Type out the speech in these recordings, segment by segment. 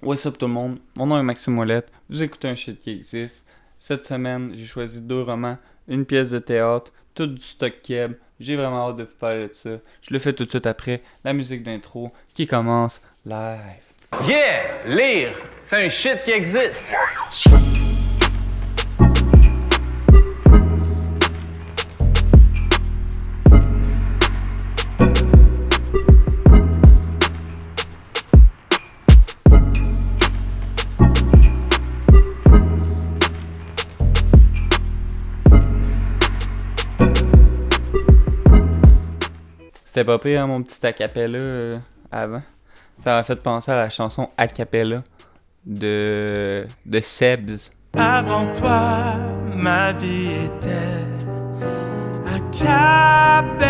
What's up tout le monde? Mon nom est Maxime Ouellette. Vous écoutez un shit qui existe. Cette semaine, j'ai choisi 2 romans, une pièce de théâtre, tout du stock keb. J'ai vraiment hâte de vous parler de ça. Je le fais tout de suite après la musique d'intro qui commence live. Yeah! Lire! C'est un shit qui existe! C'était pas pire, hein, mon petit acapella avant. Ça m'a fait penser à la chanson Acapella de Sebs. Avant toi, ma vie était a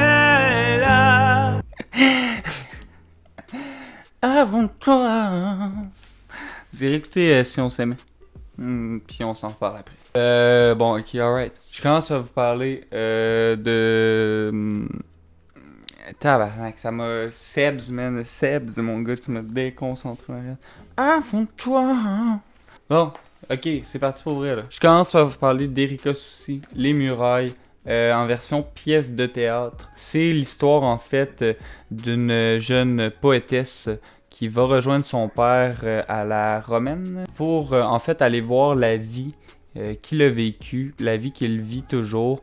cappella. Avant toi. Vous irez écouter Si on s'aimait. Puis on s'en reparle après. Bon, ok, alright. Je commence par vous parler de. Tabarnak, ça m'a. Sebs, man. Sebs, mon gars, tu m'as déconcentré. Avant toi. Bon, ok, c'est parti pour vrai là. Je commence par vous parler d'Erika Soucy, Les Murailles, en version pièce de théâtre. C'est l'histoire en fait d'une jeune poétesse qui va rejoindre son père à la Romaine pour en fait aller voir la vie qu'il a vécue, la vie qu'il vit toujours,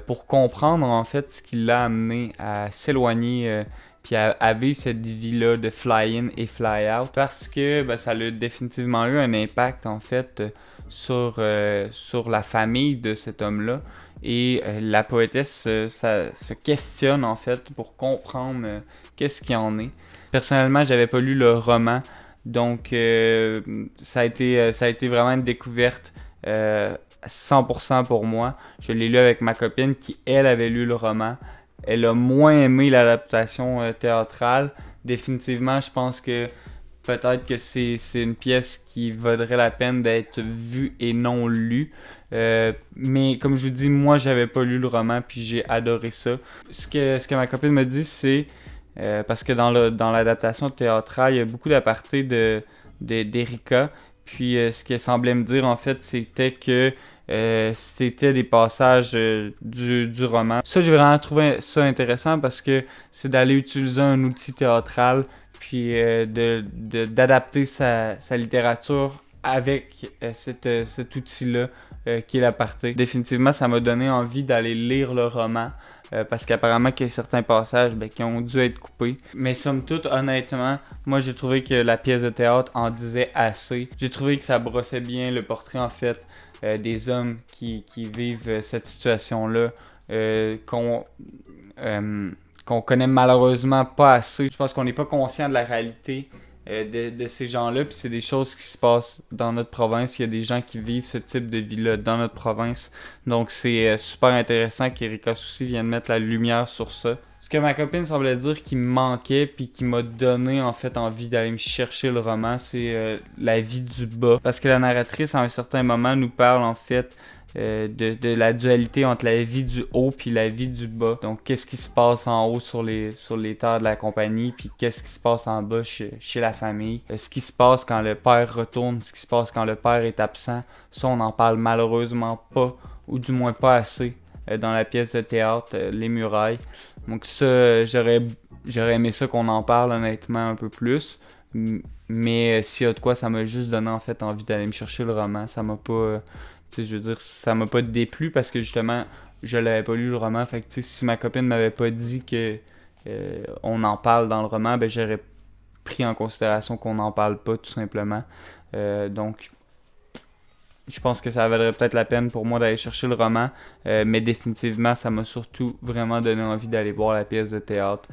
pour comprendre en fait ce qui l'a amené à s'éloigner puis à vivre cette vie-là de fly-in et fly-out parce que ça a définitivement eu un impact en fait sur la famille de cet homme-là et la poétesse se questionne en fait pour comprendre qu'est-ce qu'il en est. Personnellement, j'avais pas lu le roman, donc ça a été vraiment une découverte 100% pour moi. Je l'ai lu avec ma copine qui, elle, avait lu le roman. Elle a moins aimé l'adaptation théâtrale. Définitivement, je pense que peut-être que c'est une pièce qui vaudrait la peine d'être vue et non lue. Mais comme je vous dis, moi, j'avais pas lu le roman puis j'ai adoré ça. Ce que ma copine me dit, c'est parce que dans l'adaptation théâtrale, il y a beaucoup d'apartés d'Erika. Puis ce qu'elle semblait me dire en fait, c'était que c'était des passages du roman. Ça, j'ai vraiment trouvé ça intéressant parce que c'est d'aller utiliser un outil théâtral puis d'adapter sa littérature avec cet outil-là qui est l'aparté. Définitivement, ça m'a donné envie d'aller lire le roman. Parce qu'apparemment qu'il y a certains passages qui ont dû être coupés. Mais somme toute, honnêtement, moi j'ai trouvé que la pièce de théâtre en disait assez. J'ai trouvé que ça brossait bien le portrait en fait des hommes qui vivent cette situation-là, qu'on connaît malheureusement pas assez. Je pense qu'on n'est pas conscient de la réalité de ces gens-là, puis c'est des choses qui se passent dans notre province. Il y a des gens qui vivent ce type de vie-là dans notre province. Donc c'est super intéressant qu'Erika Soucy vienne mettre la lumière sur ça. Ce que ma copine semblait dire qui me manquait, puis qui m'a donné en fait envie d'aller me chercher le roman, c'est la vie du bas. Parce que la narratrice, à un certain moment, nous parle en fait de la dualité entre la vie du haut puis la vie du bas. Donc qu'est-ce qui se passe en haut sur les terres de la compagnie, puis qu'est-ce qui se passe en bas chez la famille. Ce qui se passe quand le père retourne, ce qui se passe quand le père est absent. Ça, on n'en parle malheureusement pas, ou du moins pas assez, dans la pièce de théâtre Les Murailles. Donc ça, j'aurais aimé ça qu'on en parle honnêtement un peu plus. Mais s'il y a de quoi, ça m'a juste donné en fait envie d'aller me chercher le roman. Ça m'a pas... je veux dire, ça m'a pas déplu parce que justement, je l'avais pas lu le roman. Fait que si ma copine m'avait pas dit que on en parle dans le roman, j'aurais pris en considération qu'on n'en parle pas tout simplement. Donc, je pense que ça vaudrait peut-être la peine pour moi d'aller chercher le roman. Mais définitivement, ça m'a surtout vraiment donné envie d'aller voir la pièce de théâtre.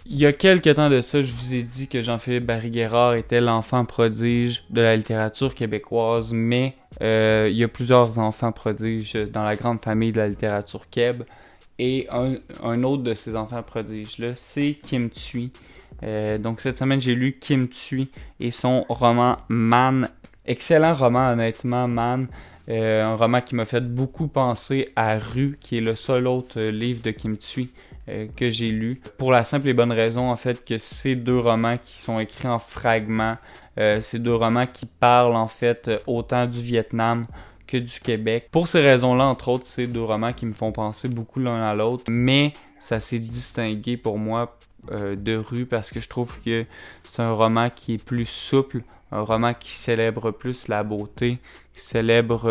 Il y a quelques temps de ça, je vous ai dit que Jean-Philippe Barry-Guerrard était l'enfant prodige de la littérature québécoise, mais il y a plusieurs enfants prodiges dans la grande famille de la littérature québécoise. Et un autre de ces enfants prodiges-là, c'est Kim Thuy. Donc cette semaine, j'ai lu Kim Thuy et son roman Man. Excellent roman, honnêtement, Man. Un roman qui m'a fait beaucoup penser à Rue, qui est le seul autre livre de Kim Thuy que j'ai lu. Pour la simple et bonne raison, en fait, que ces deux romans qui sont écrits en fragments, ces deux romans qui parlent, en fait, autant du Vietnam que du Québec. Pour ces raisons-là, entre autres, c'est deux romans qui me font penser beaucoup l'un à l'autre, mais ça s'est distingué pour moi de Rue parce que je trouve que c'est un roman qui est plus souple, un roman qui célèbre plus la beauté, qui célèbre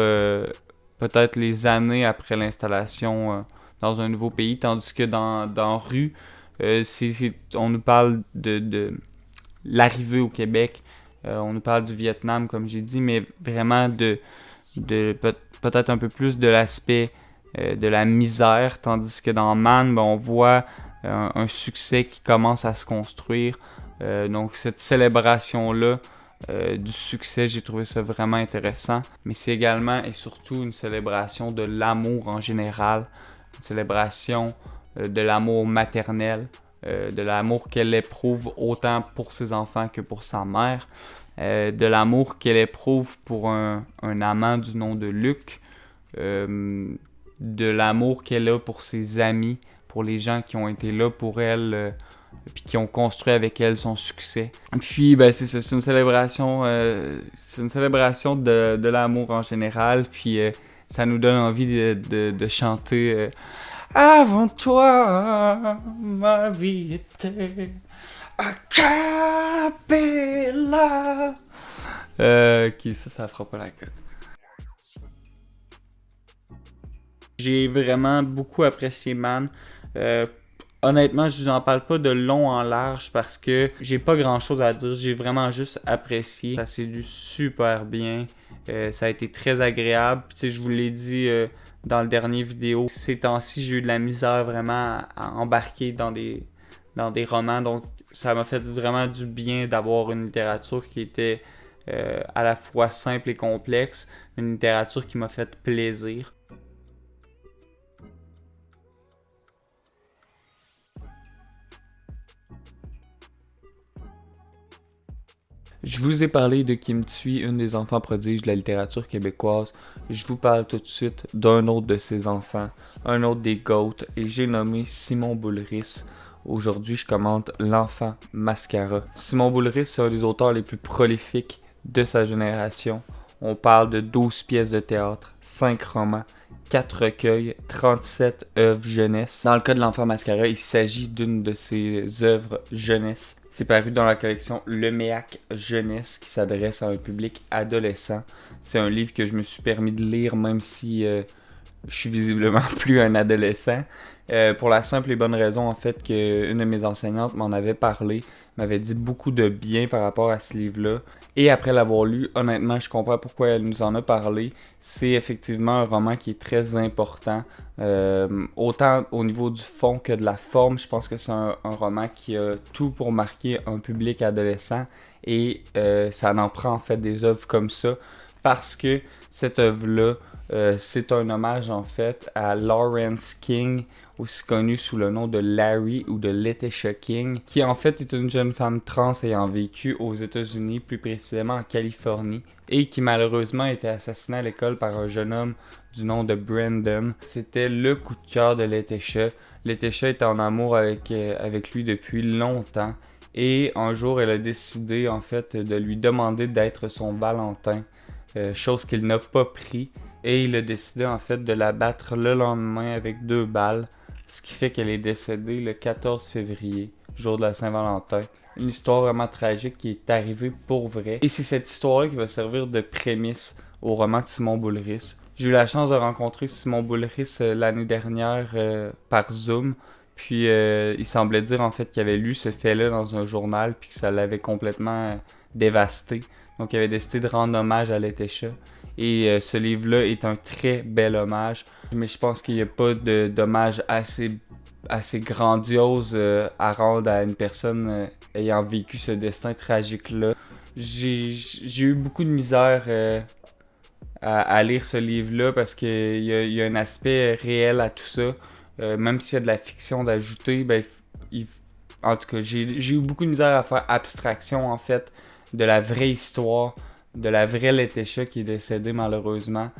peut-être les années après l'installation dans un nouveau pays, tandis que dans Rue, on nous parle de l'arrivée au Québec, on nous parle du Vietnam comme j'ai dit, mais vraiment peut-être un peu plus de l'aspect de la misère, tandis que dans Man, on voit un succès qui commence à se construire. Donc cette célébration-là du succès, j'ai trouvé ça vraiment intéressant. Mais c'est également et surtout une célébration de l'amour en général, une célébration de l'amour maternel, de l'amour qu'elle éprouve autant pour ses enfants que pour sa mère, de l'amour qu'elle éprouve pour un amant du nom de Luc, de l'amour qu'elle a pour ses amis, pour les gens qui ont été là pour elle, puis qui ont construit avec elle son succès. Puis c'est ça, c'est une célébration de l'amour en général, puis ça nous donne envie de chanter Avant toi, ma vie était a cappella. Ok, ça fera pas la cote. J'ai vraiment beaucoup apprécié Man. Honnêtement, je vous en parle pas de long en large parce que j'ai pas grand chose à dire. J'ai vraiment juste apprécié. Ça s'est lu super bien. Ça a été très agréable. Tu sais, je vous l'ai dit dans le dernier vidéo. Ces temps-ci, j'ai eu de la misère vraiment à embarquer dans des romans. Donc, ça m'a fait vraiment du bien d'avoir une littérature qui était à la fois simple et complexe. Une littérature qui m'a fait plaisir. Je vous ai parlé de Kim Thuy, une des enfants prodiges de la littérature québécoise. Je vous parle tout de suite d'un autre de ses enfants, un autre des GOAT, et j'ai nommé Simon Boulris. Aujourd'hui, je commente L'Enfant Mascara. Simon Boulris, c'est un des auteurs les plus prolifiques de sa génération. On parle de 12 pièces de théâtre, 5 romans, 4 recueils, 37 œuvres jeunesse. Dans le cas de L'Enfant Mascara, il s'agit d'une de ses œuvres jeunesse. C'est paru dans la collection Le Méac Jeunesse qui s'adresse à un public adolescent. C'est un livre que je me suis permis de lire même si je suis visiblement plus un adolescent. Pour la simple et bonne raison en fait qu'une de mes enseignantes m'en avait parlé, m'avait dit beaucoup de bien par rapport à ce livre-là. Et après l'avoir lu, honnêtement, je comprends pourquoi elle nous en a parlé. C'est effectivement un roman qui est très important, autant au niveau du fond que de la forme. Je pense que c'est un roman qui a tout pour marquer un public adolescent et ça en prend en fait des œuvres comme ça parce que cette œuvre-là, c'est un hommage en fait à Lawrence King, aussi connu sous le nom de Larry ou de Letitia King, qui en fait est une jeune femme trans ayant vécu aux États-Unis, plus précisément en Californie, et qui malheureusement a été assassinée à l'école par un jeune homme du nom de Brandon. C'était le coup de cœur de Letitia. Letitia était en amour avec lui depuis longtemps, et un jour elle a décidé en fait de lui demander d'être son Valentin, chose qu'il n'a pas pris, et il a décidé en fait de la battre le lendemain avec 2 balles. Ce qui fait qu'elle est décédée le 14 février, jour de la Saint-Valentin. Une histoire vraiment tragique qui est arrivée pour vrai. Et c'est cette histoire-là qui va servir de prémisse au roman de Simon Boulris. J'ai eu la chance de rencontrer Simon Boulris l'année dernière par Zoom. Puis il semblait dire en fait qu'il avait lu ce fait-là dans un journal puis que ça l'avait complètement dévasté. Donc il avait décidé de rendre hommage à Letitia. Et ce livre-là est un très bel hommage. Mais je pense qu'il n'y a pas d'hommage assez grandiose à rendre à une personne ayant vécu ce destin tragique-là. J'ai eu beaucoup de misère à lire ce livre-là parce qu'il y a un aspect réel à tout ça. Même s'il y a de la fiction d'ajouter, en tout cas, j'ai eu beaucoup de misère à faire abstraction en fait de la vraie histoire, de la vraie Letitia qui est décédée malheureusement.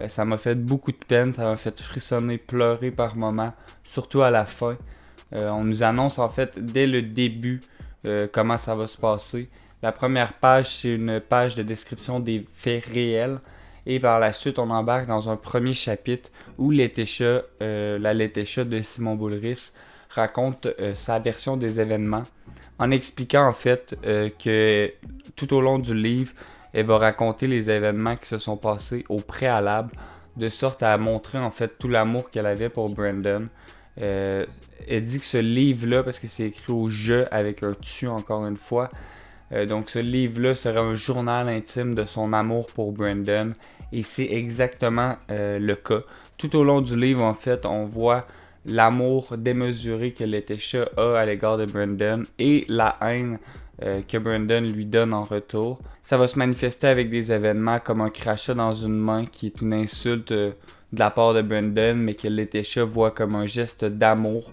Ça m'a fait beaucoup de peine, ça m'a fait frissonner, pleurer par moments, surtout à la fin. On nous annonce en fait dès le début comment ça va se passer. La première page, c'est une page de description des faits réels. Et par la suite, on embarque dans un premier chapitre où la Laetitia de Simon Boulris raconte sa version des événements en expliquant en fait que tout au long du livre, elle va raconter les événements qui se sont passés au préalable de sorte à montrer en fait tout l'amour qu'elle avait pour Brandon. Elle dit que ce livre-là, parce que c'est écrit au jeu avec un tu encore une fois, donc ce livre-là serait un journal intime de son amour pour Brandon et c'est exactement le cas. Tout au long du livre, en fait, on voit l'amour démesuré que Laetitia a à l'égard de Brandon et la haine que Brandon lui donne en retour. Ça va se manifester avec des événements comme un crachat dans une main qui est une insulte de la part de Brandon, mais que Laetitia voit comme un geste d'amour.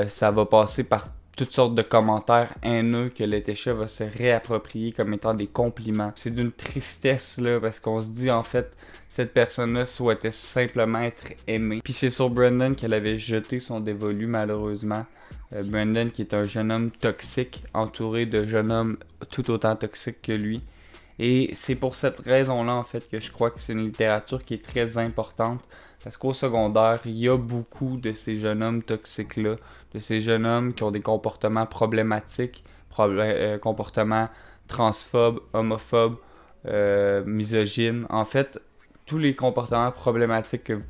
Ça va passer par toutes sortes de commentaires haineux que Laetitia va se réapproprier comme étant des compliments. C'est d'une tristesse là, parce qu'on se dit en fait, cette personne-là souhaitait simplement être aimée. Puis c'est sur Brandon qu'elle avait jeté son dévolu malheureusement. Brandon qui est un jeune homme toxique, entouré de jeunes hommes tout autant toxiques que lui. Et c'est pour cette raison-là en fait que je crois que c'est une littérature qui est très importante. Parce qu'au secondaire, il y a beaucoup de ces jeunes hommes toxiques-là, de ces jeunes hommes qui ont des comportements problématiques, comportements transphobes, homophobes, misogynes. En fait, tous les comportements problématiques que vous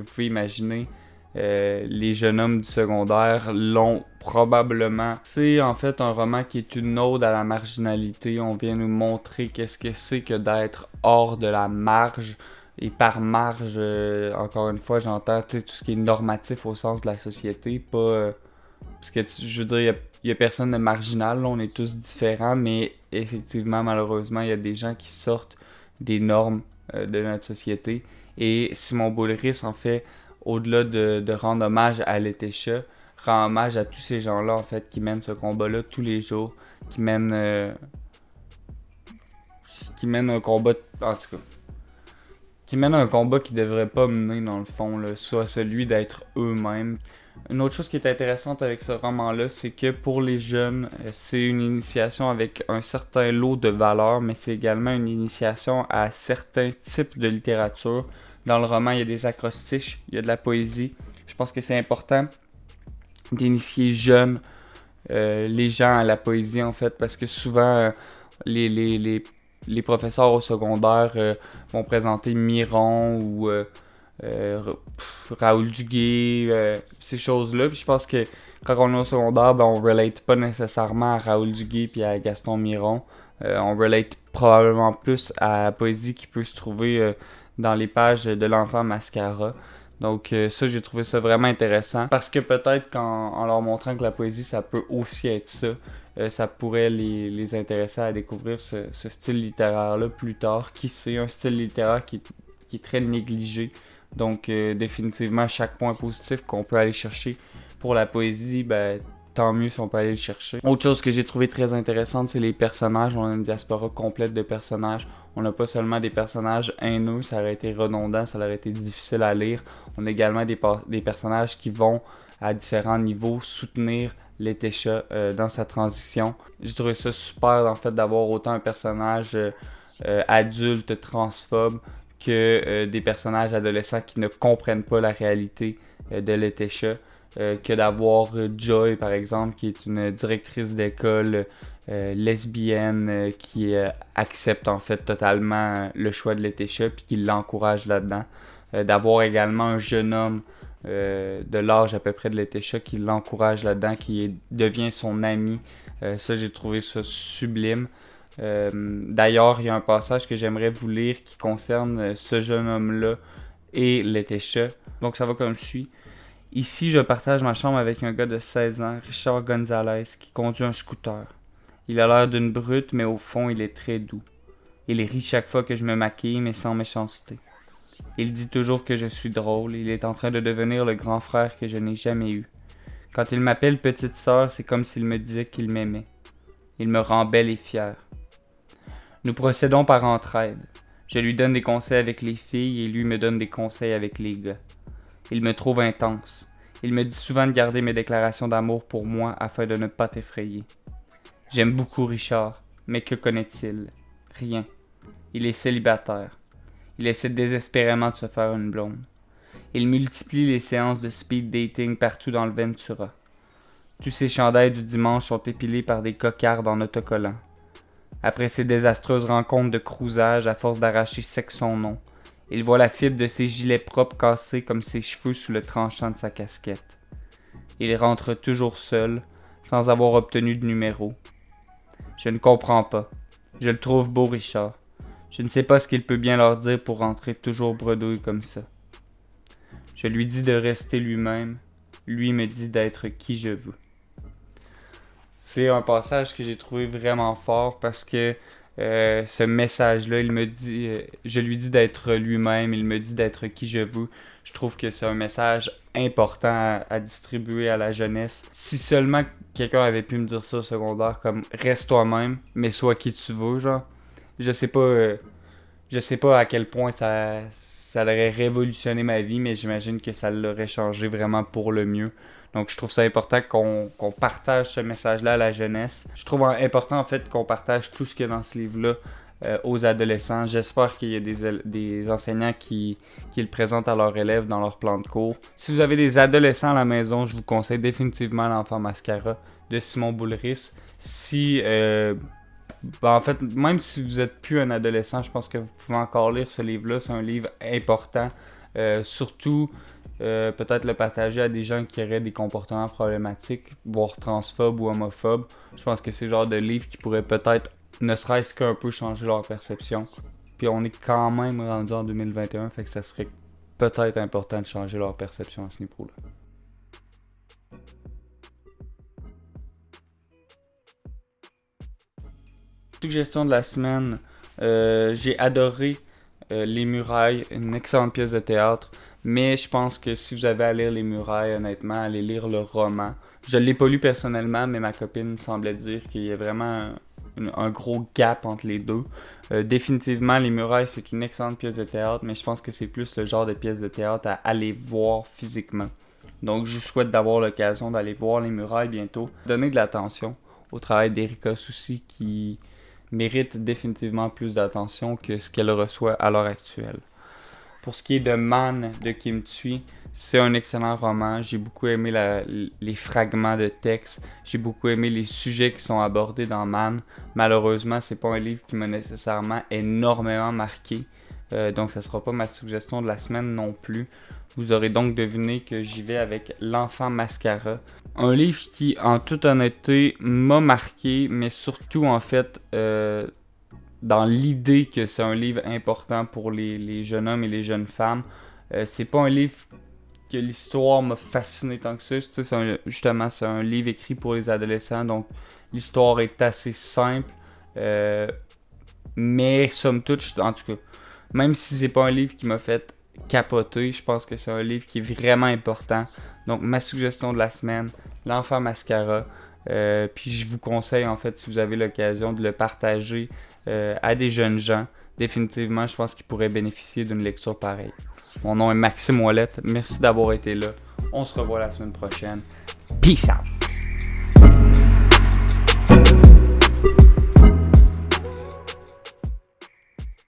pouvez imaginer, les jeunes hommes du secondaire l'ont probablement. C'est en fait un roman qui est une ode à la marginalité. On vient nous montrer qu'est-ce que c'est que d'être hors de la marge. Et par marge, encore une fois, j'entends tout ce qui est normatif au sens de la société, pas... parce que, je veux dire, il y a personne de marginal, là, on est tous différents, mais effectivement, malheureusement, il y a des gens qui sortent des normes de notre société. Et Simon Boulris, en fait, au-delà de rendre hommage à Laetitia, rend hommage à tous ces gens-là, en fait, qui mènent ce combat-là tous les jours, qui mènent un combat, en tout cas, qui mènent un combat qu'ils devraient pas mener dans le fond, là, soit celui d'être eux-mêmes. Une autre chose qui est intéressante avec ce roman-là, c'est que pour les jeunes, c'est une initiation avec un certain lot de valeurs, mais c'est également une initiation à certains types de littérature. Dans le roman, il y a des acrostiches, il y a de la poésie. Je pense que c'est important d'initier jeunes les gens à la poésie, en fait, parce que souvent, les professeurs au secondaire vont présenter Miron ou Raoul Duguay, ces choses-là. Puis je pense que quand on est au secondaire, on relate pas nécessairement à Raoul Duguay puis à Gaston Miron. On relate probablement plus à la poésie qui peut se trouver dans les pages de l'Enfant Mascara. Donc ça, j'ai trouvé ça vraiment intéressant. Parce que peut-être qu'en leur montrant que la poésie, ça peut aussi être ça, ça pourrait les intéresser à découvrir ce style littéraire-là plus tard. Qui sait, un style littéraire qui est très négligé. Donc définitivement, chaque point positif qu'on peut aller chercher pour la poésie, tant mieux si on peut aller le chercher. Autre chose que j'ai trouvé très intéressante, c'est les personnages. On a une diaspora complète de personnages. On n'a pas seulement des personnages haineux, ça aurait été redondant, ça aurait été difficile à lire. On a également des personnages qui vont à différents niveaux soutenir Laetitia dans sa transition. J'ai trouvé ça super en fait d'avoir autant un personnage adulte transphobe que des personnages adolescents qui ne comprennent pas la réalité de Laetitia. Que d'avoir Joy par exemple qui est une directrice d'école lesbienne qui accepte en fait totalement le choix de Laetitia puis qui l'encourage là-dedans. D'avoir également un jeune homme de l'âge à peu près de Laetitia qui l'encourage là-dedans, qui devient son ami. Ça, j'ai trouvé ça sublime. D'ailleurs, il y a un passage que j'aimerais vous lire qui concerne ce jeune homme-là et Laetitia. Donc ça va comme suit. Ici, je partage ma chambre avec un gars de 16 ans, Richard Gonzalez, qui conduit un scooter. Il a l'air d'une brute, mais au fond, il est très doux. Il rit chaque fois que je me maquille, mais sans méchanceté. Il dit toujours que je suis drôle, il est en train de devenir le grand frère que je n'ai jamais eu. Quand il m'appelle petite sœur, c'est comme s'il me disait qu'il m'aimait. Il me rend belle et fière. Nous procédons par entraide. Je lui donne des conseils avec les filles et lui me donne des conseils avec les gars. Il me trouve intense. Il me dit souvent de garder mes déclarations d'amour pour moi afin de ne pas t'effrayer. J'aime beaucoup Richard, mais que connaît-il? Rien. Il est célibataire. Il essaie désespérément de se faire une blonde. Il multiplie les séances de speed dating partout dans le Ventura. Tous ses chandails du dimanche sont épilés par des cocardes en autocollant. Après ses désastreuses rencontres de cruisage à force d'arracher sec son nom, il voit la fibre de ses gilets propres cassés comme ses cheveux sous le tranchant de sa casquette. Il rentre toujours seul, sans avoir obtenu de numéro. Je ne comprends pas. Je le trouve beau, Richard. Je ne sais pas ce qu'il peut bien leur dire pour rentrer toujours bredouille comme ça. Je lui dis de rester lui-même. Lui me dit d'être qui je veux. C'est un passage que j'ai trouvé vraiment fort parce que ce message-là, il me dit, je lui dis d'être lui-même, il me dit d'être qui je veux. Je trouve que c'est un message important à distribuer à la jeunesse. Si seulement quelqu'un avait pu me dire ça au secondaire, comme reste toi-même, mais sois qui tu veux, genre. Je sais pas à quel point ça aurait révolutionné ma vie, mais j'imagine que ça l'aurait changé vraiment pour le mieux. Donc je trouve ça important qu'on partage ce message-là à la jeunesse. Je trouve important en fait qu'on partage tout ce qu'il y a dans ce livre-là aux adolescents. J'espère qu'il y a des enseignants qui le présentent à leurs élèves dans leur plan de cours. Si vous avez des adolescents à la maison, je vous conseille définitivement L'Enfant Mascara de Simon Boulris. En fait, même si vous n'êtes plus un adolescent, je pense que vous pouvez encore lire ce livre-là. C'est un livre important. Surtout, peut-être le partager à des gens qui auraient des comportements problématiques, voire transphobes ou homophobes. Je pense que c'est le genre de livre qui pourrait peut-être, ne serait-ce qu'un peu, changer leur perception. Puis on est quand même rendu en 2021, fait que ça serait peut-être important de changer leur perception à ce niveau-là. Suggestion de la semaine, j'ai adoré Les Murailles, une excellente pièce de théâtre, mais je pense que si vous avez à lire Les Murailles, honnêtement, allez lire le roman. Je ne l'ai pas lu personnellement, mais ma copine semblait dire qu'il y a vraiment un gros gap entre les deux. Définitivement, Les Murailles, c'est une excellente pièce de théâtre, mais je pense que c'est plus le genre de pièce de théâtre à aller voir physiquement. Donc je vous souhaite d'avoir l'occasion d'aller voir Les Murailles bientôt. Donnez de l'attention au travail d'Erika Soucy qui mérite définitivement plus d'attention que ce qu'elle reçoit à l'heure actuelle. Pour ce qui est de Man de Kim Thuy, c'est un excellent roman. J'ai beaucoup aimé les fragments de texte. J'ai beaucoup aimé les sujets qui sont abordés dans Man. Malheureusement, c'est pas un livre qui m'a nécessairement énormément marqué. Donc ça sera pas ma suggestion de la semaine non plus. Vous aurez donc deviné que j'y vais avec L'Enfant Mascara. Un livre qui, en toute honnêteté, m'a marqué, mais surtout, en fait, dans l'idée que c'est un livre important pour les jeunes hommes et les jeunes femmes. C'est pas un livre que l'histoire m'a fasciné tant que ça. Tu sais, justement, c'est un livre écrit pour les adolescents, donc l'histoire est assez simple. Mais, somme toute, en tout cas, même si c'est pas un livre qui m'a fait capoter, je pense que c'est un livre qui est vraiment important. Donc ma suggestion de la semaine, L'Enfant Mascara. Puis je vous conseille en fait, si vous avez l'occasion, de le partager à des jeunes gens. Définitivement, je pense qu'ils pourraient bénéficier d'une lecture pareille. Mon nom est Maxime Ouellette. Merci d'avoir été là. On se revoit la semaine prochaine. Peace out!